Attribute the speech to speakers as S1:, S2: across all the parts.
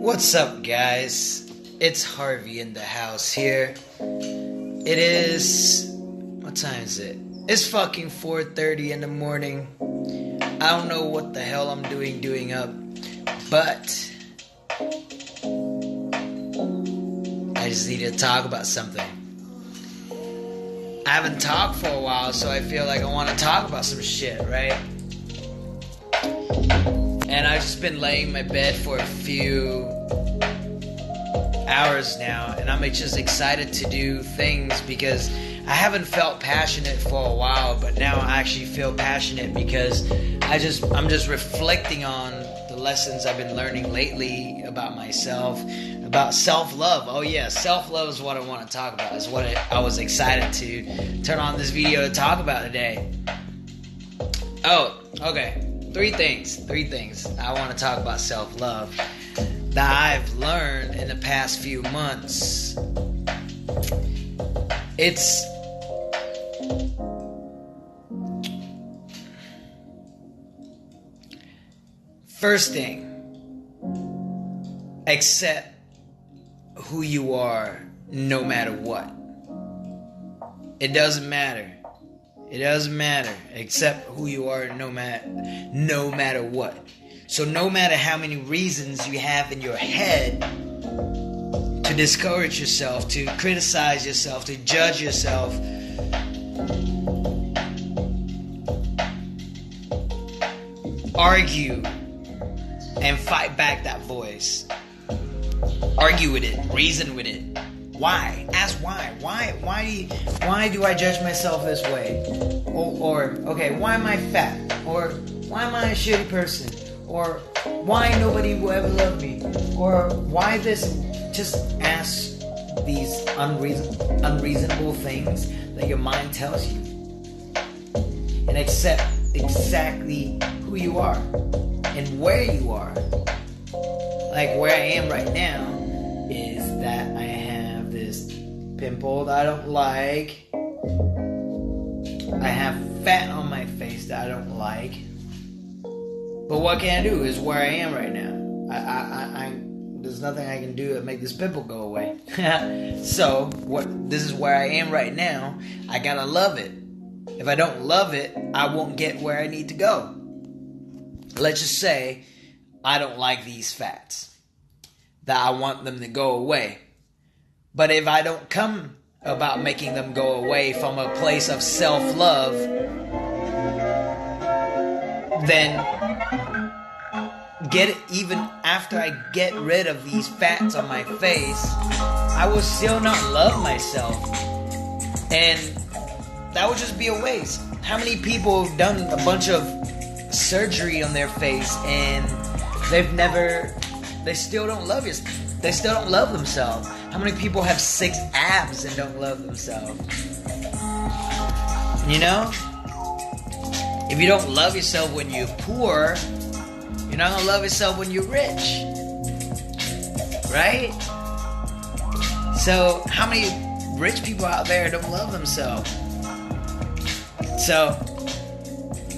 S1: What's up, guys? It's Harvey in the house here. It is... What time is it? It's fucking 4:30 in the morning. I don't know what the hell I'm doing up, but I just need to talk about something. I haven't talked for a while, so I feel like I want to talk about some shit, right? And I've just been laying in my bed for a few hours now, and I'm just excited to do things because I haven't felt passionate for a while, but now I actually feel passionate because I'm just reflecting on the lessons I've been learning lately about myself, about self-love. Oh yeah, self-love is what I want to talk about. Is what I was excited to turn on this video to talk about today. Oh, okay. Three things I want to talk about self-love that I've learned in the past few months. It's first thing, accept who you are no matter what. It doesn't matter. It doesn't matter. Accept who you are no matter what. So no matter how many reasons you have in your head to discourage yourself, to criticize yourself, to judge yourself, argue and fight back that voice. Argue with it. Reason with it. Why? Ask why. Why do I judge myself this way? Or okay, why am I fat? Or why am I a shitty person? Or why nobody will ever love me? Or why this? Just ask these unreasonable things that your mind tells you. And accept exactly who you are and where you are. Like where I am right now is that I have this pimple that I don't like. I have fat on my face that I don't like. But what can I do is where I am right now. There's nothing I can do to make this pimple go away. So this is where I am right now. I gotta love it. If I don't love it, I won't get where I need to go. Let's just say I don't like these fats, that I want them to go away. But if I don't come about making them go away from a place of self-love, then even after I get rid of these fats on my face, I will still not love myself. And that would just be a waste. How many people have done a bunch of surgery on their face and they still don't love you. They still don't love themselves. How many people have 6 abs and don't love themselves? You know? If you don't love yourself when you're poor, you're not gonna love yourself when you're rich. Right? So, how many rich people out there don't love themselves? So,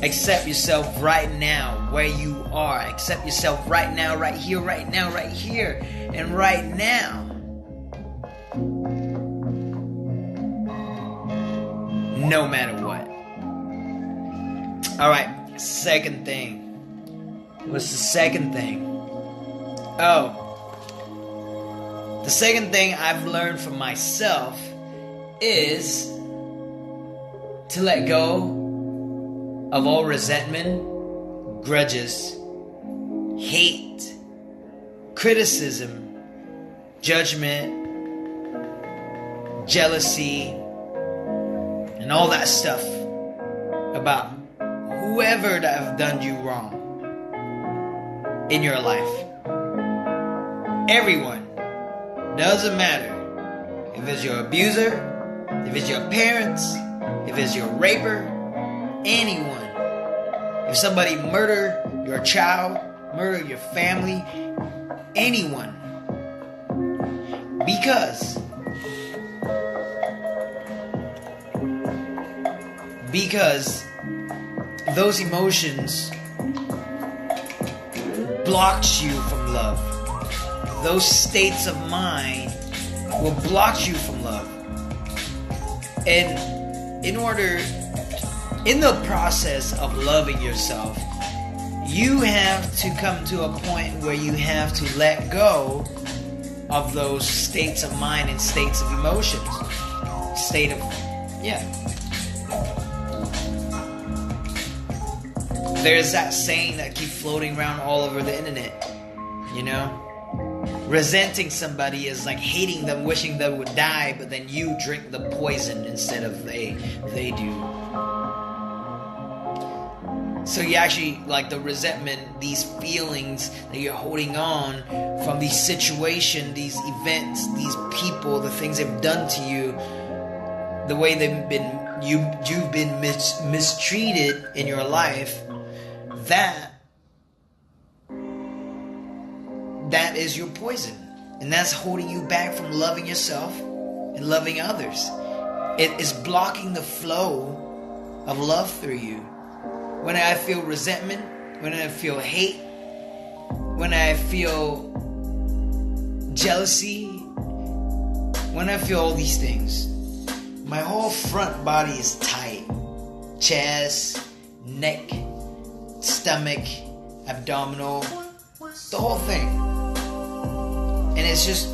S1: accept yourself right now where you are. Accept yourself right now, right here, right now, right here, and right now. No matter what. Alright, second thing. What's the second thing? Oh. The second thing I've learned from myself is to let go of all resentment, grudges, hate, criticism, judgment, jealousy, and all that stuff about whoever that have done you wrong in your life. Everyone. Doesn't matter if it's your abuser, if it's your parents, if it's your raper, anyone. If somebody murder your child, murder your family, anyone. Because those emotions blocks you from love. those states of mind will block you from love. And in the process of loving yourself, you have to come to a point where you have to let go of those states of mind and states of emotions. There's that saying that keeps floating around all over the internet, you know? Resenting somebody is like hating them, wishing they would die, but then you drink the poison instead of they do. So you actually, like, the resentment, these feelings that you're holding on from these situations, these events, these people, the things they've done to you, the way you've been mistreated in your life, that is your poison, and that's holding you back from loving yourself and loving others. It is blocking the flow of love through you. When I feel resentment, when I feel hate, when I feel jealousy, when I feel all these things, my whole front body is tight. Chest, neck, stomach, abdominal, the whole thing. And it's just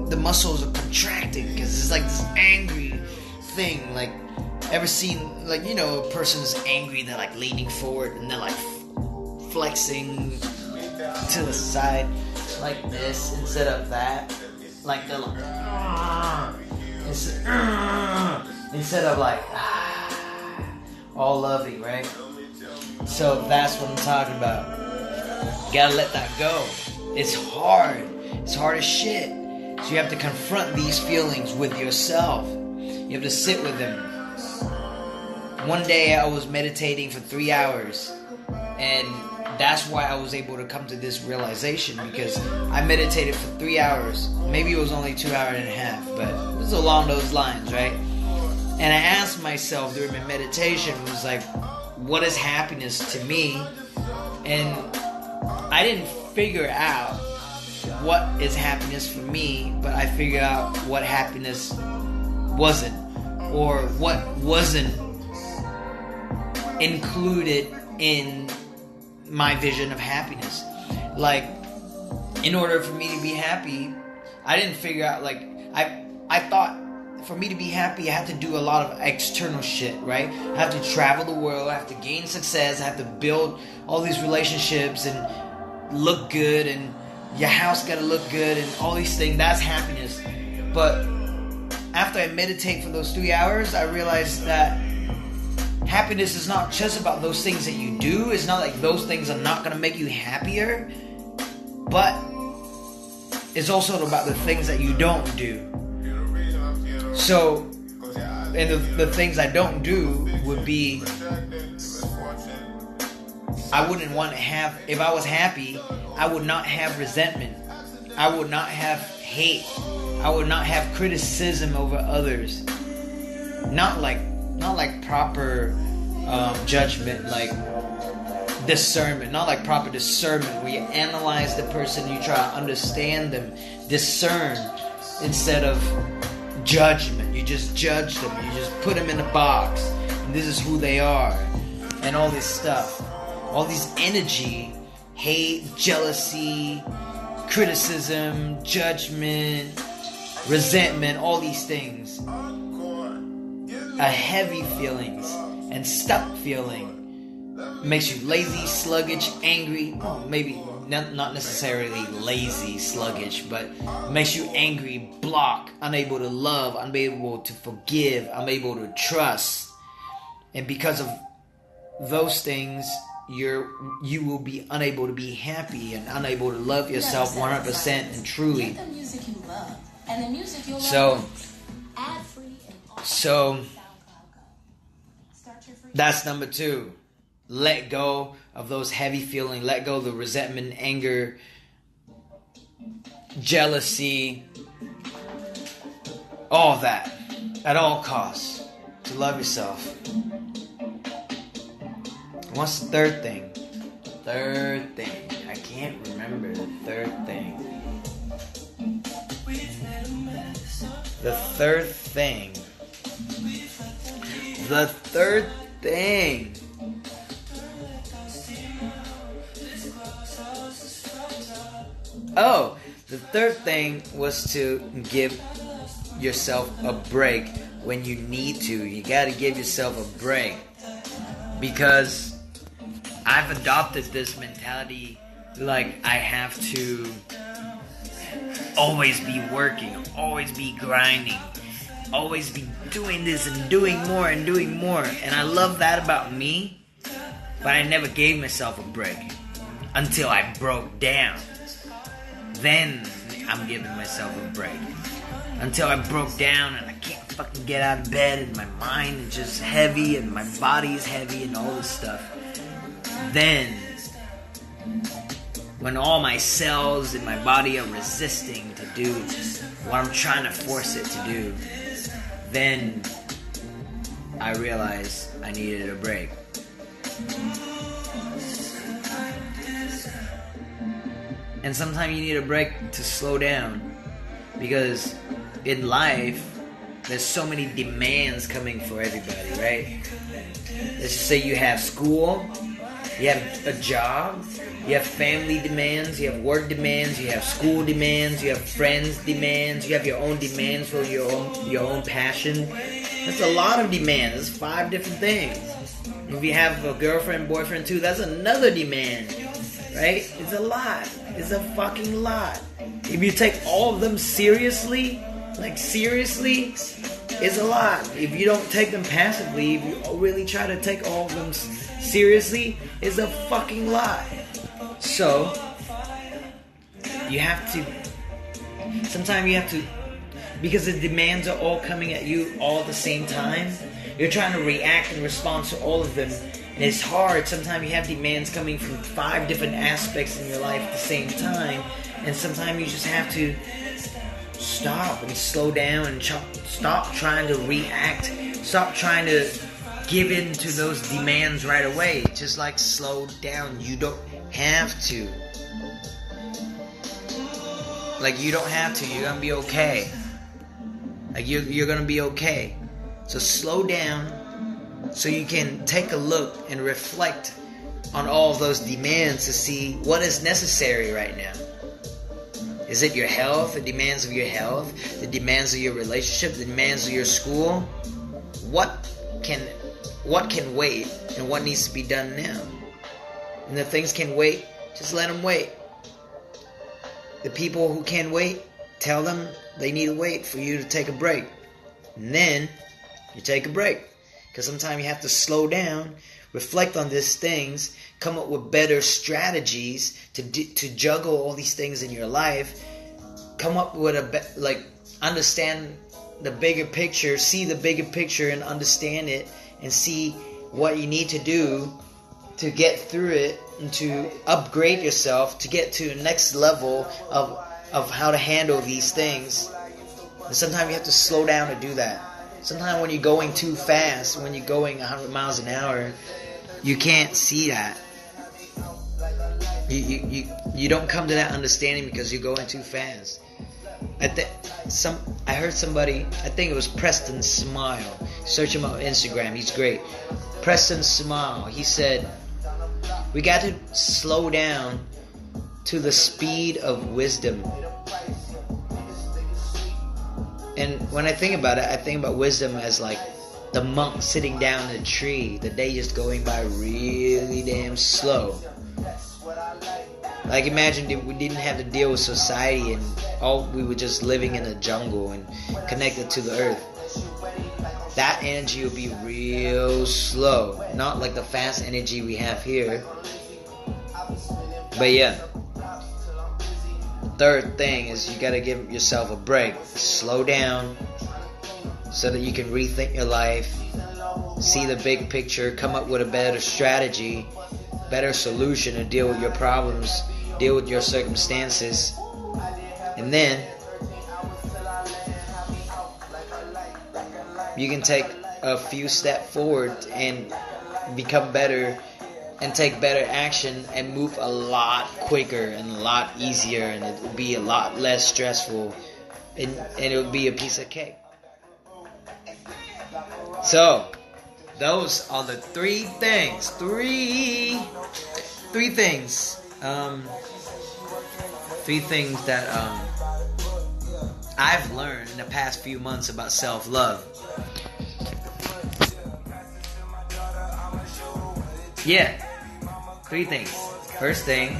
S1: the muscles are contracting because it's like this angry thing. Like, ever seen, like, you know, a person's angry, they're like leaning forward and they're like flexing to the side like this instead of that. Like they're like instead of like all loving, right? So that's what I'm talking about. You gotta let that go. It's hard. It's hard as shit. So you have to confront these feelings with yourself. You have to sit with them. One day I was meditating for 3 hours, and that's why I was able to come to this realization, because I meditated for 3 hours. Maybe it was only 2 hours and a half, but it was along those lines, right? And I asked myself during my meditation, it was like, what is happiness to me? And I didn't figure out what is happiness for me, but I figured out what happiness wasn't, or what wasn't included in my vision of happiness. Like, in order for me to be happy, I didn't figure out, like, I thought for me to be happy, I had to do a lot of external shit, right? I have to travel the world, I have to gain success, I have to build all these relationships and look good, and your house gotta look good, and all these things. That's happiness. But after I meditate for those 3 hours, I realized that happiness is not just about those things that you do. It's not like those things are not gonna make you happier, but it's also about the things that you don't do. So, and the things I don't do would be, I wouldn't want to have, if I was happy, I would not have resentment. I would not have hate. I would not have criticism over others. Not like proper judgment, like discernment. Not like proper discernment, where you analyze the person, you try to understand them, discern, instead of judgment. You just judge them. You just put them in a box, and this is who they are, and all this stuff. All these energy, hate, jealousy, criticism, judgment, resentment, all these things are heavy feelings and stuck feeling. Makes you lazy, sluggish, angry. Well, maybe not necessarily lazy, sluggish, but makes you angry, block, unable to love, unable to forgive, unable to trust. And because of those things, you will be unable to be happy and unable to love yourself 100% and truly. So that's number 2. Let go of those heavy feelings. Let go of the resentment, anger, jealousy, all that, at all costs, to love yourself. What's the third thing? third thing. I can't remember the third thing. The third thing. The third thing. Oh, the third thing was to give yourself a break when you need to. You gotta give yourself a break. Because I've adopted this mentality, like I have to always be working, always be grinding, always be doing this and doing more and doing more. And I love that about me, but I never gave myself a break until I broke down. Then I'm giving myself a break. Until I broke down and I can't fucking get out of bed and my mind is just heavy and my body is heavy and all this stuff. Then, when all my cells in my body are resisting to do what I'm trying to force it to do, then I realized I needed a break. And sometimes you need a break to slow down, because in life there's so many demands coming for everybody, right? Let's just say you have school, you have a job, you have family demands, you have work demands, you have school demands, you have friends demands, you have your own demands for your own passion. That's a lot of demands. That's 5 different things. If you have a girlfriend, boyfriend too, that's another demand, right? It's a lot. It's a fucking lot. If you take all of them seriously, like seriously, it's a lot. If you don't take them passively, if you really try to take all of them seriously, it's a fucking lot. So, you have to, sometimes you have to, because the demands are all coming at you all at the same time, you're trying to react and respond to all of them. And it's hard. Sometimes you have demands coming from 5 different aspects in your life at the same time. And sometimes you just have to stop and slow down and stop trying to react. Stop trying to give in to those demands right away. Just like slow down. You don't have to. Like you don't have to. You're gonna be okay. Like you're gonna be okay. So slow down so you can take a look and reflect on all of those demands to see what is necessary right now. Is it your health, the demands of your health, the demands of your relationship, the demands of your school? What can wait and what needs to be done now? And the things can wait, just let them wait. The people who can wait, tell them they need to wait for you to take a break. And then you take a break. Because sometimes you have to slow down, reflect on these things, come up with better strategies to juggle all these things in your life, come up with understand the bigger picture, see the bigger picture and understand it, and see what you need to do to get through it and to upgrade yourself, to get to the next level of how to handle these things. And sometimes you have to slow down to do that. Sometimes when you're going too fast, when you're going 100 miles an hour, you can't see that. You don't come to that understanding because you're going too fast. I heard somebody, I think it was Preston Smile. Search him on Instagram, he's great. Preston Smile, he said, we got to slow down to the speed of wisdom. And when I think about it, I think about wisdom as like the monk sitting down in a tree, the day just going by really damn slow. Like imagine if we didn't have to deal with society and we were just living in a jungle and connected to the earth. That energy would be real slow, not like the fast energy we have here. But yeah. Third thing is you gotta give yourself a break. Slow down so that you can rethink your life, see the big picture, come up with a better strategy, better solution to deal with your problems, deal with your circumstances. And then you can take a few steps forward and become better and take better action and move a lot quicker and a lot easier, and it will be a lot less stressful, and it will be a piece of cake. So those are the three things. Three things. Three things that I've learned in the past few months about self-love. Yeah, three things. First thing,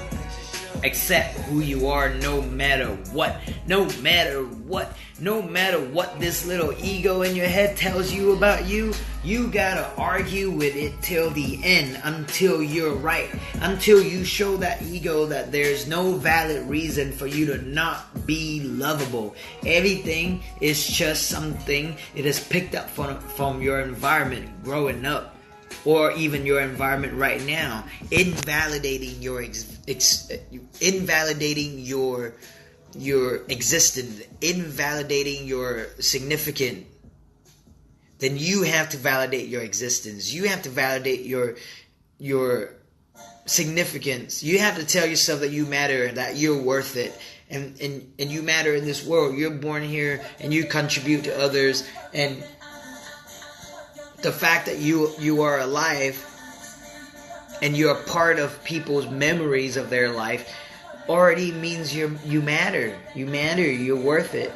S1: accept who you are no matter what. No matter what. No matter what this little ego in your head tells you about you, you gotta argue with it till the end, until you're right. Until you show that ego that there's no valid reason for you to not be lovable. Everything is just something it is picked up from your environment growing up. Or even your environment right now, invalidating your existence, invalidating your significant. Then you have to validate your existence. You have to validate your significance. You have to tell yourself that you matter and that you're worth it, and you matter in this world. You're born here and you contribute to others, and the fact that you are alive and you're a part of people's memories of their life already means you matter. You matter. You're worth it.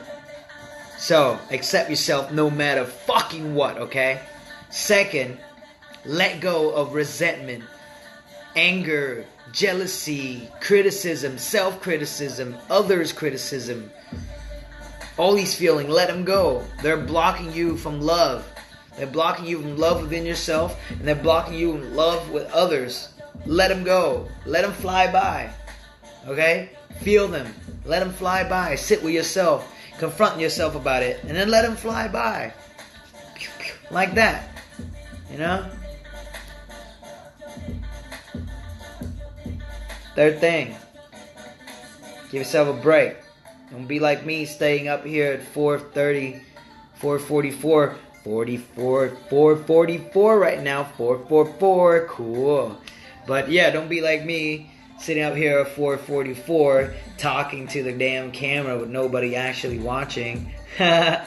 S1: So, accept yourself no matter fucking what, okay? Second, let go of resentment, anger, jealousy, criticism, self-criticism, others' criticism. All these feelings, let them go. They're blocking you from love. They're blocking you from love within yourself, and they're blocking you from love with others. Let them go. Let them fly by. Okay? Feel them. Let them fly by. Sit with yourself. Confront yourself about it, and then let them fly by. Like that. You know? Third thing. Give yourself a break. Don't be like me, staying up here at 4:30, 4:44. 444 right now. 444. Cool. But yeah, don't be like me, sitting up here at 4:44 talking to the damn camera with nobody actually watching. Yeah.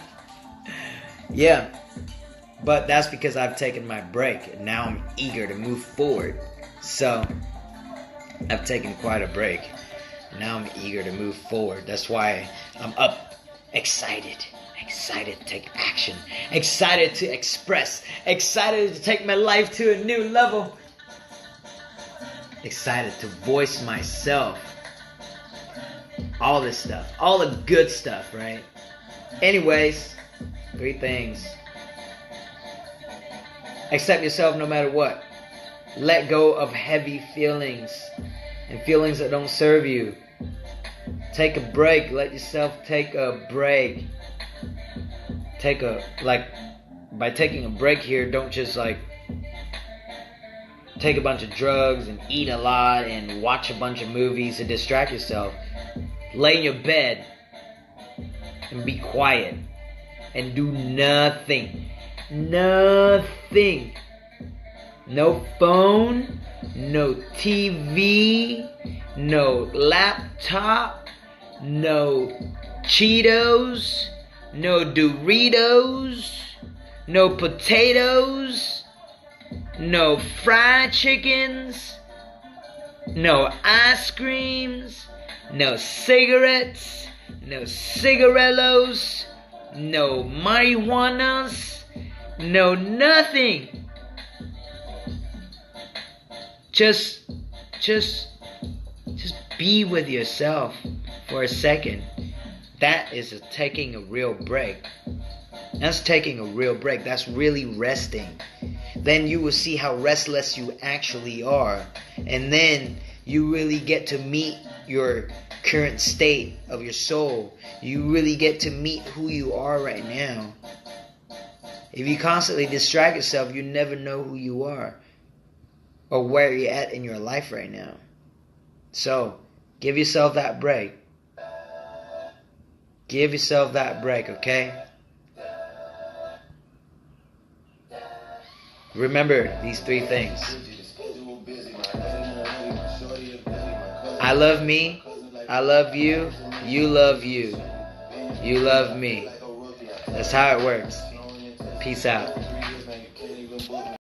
S1: But that's because I've taken my break, and now I'm eager to move forward. So I've taken quite a break. Now I'm eager to move forward. That's why I'm up, excited to take action, excited to express, excited to take my life to a new level, excited to voice myself. All this stuff, all the good stuff, right? Anyways, three things. Accept yourself no matter what. Let go of heavy feelings and feelings that don't serve you. Take a break. Let yourself take a break. By taking a break here, don't just take a bunch of drugs and eat a lot and watch a bunch of movies to distract yourself. Lay in your bed and be quiet and do nothing. Nothing. No phone, no TV, no laptop, no Cheetos, no Doritos, no potatoes, no fried chickens, no ice creams, no cigarettes, no cigarellos, no marijuanas, no nothing. Just be with yourself for a second. That is taking a real break. That's taking a real break. That's really resting. Then you will see how restless you actually are. And then you really get to meet your current state of your soul. You really get to meet who you are right now. If you constantly distract yourself, you never know who you are or where you're at in your life right now. So, give yourself that break. Give yourself that break, okay? Remember these three things. I love me. I love you. You love you. You love me. That's how it works. Peace out.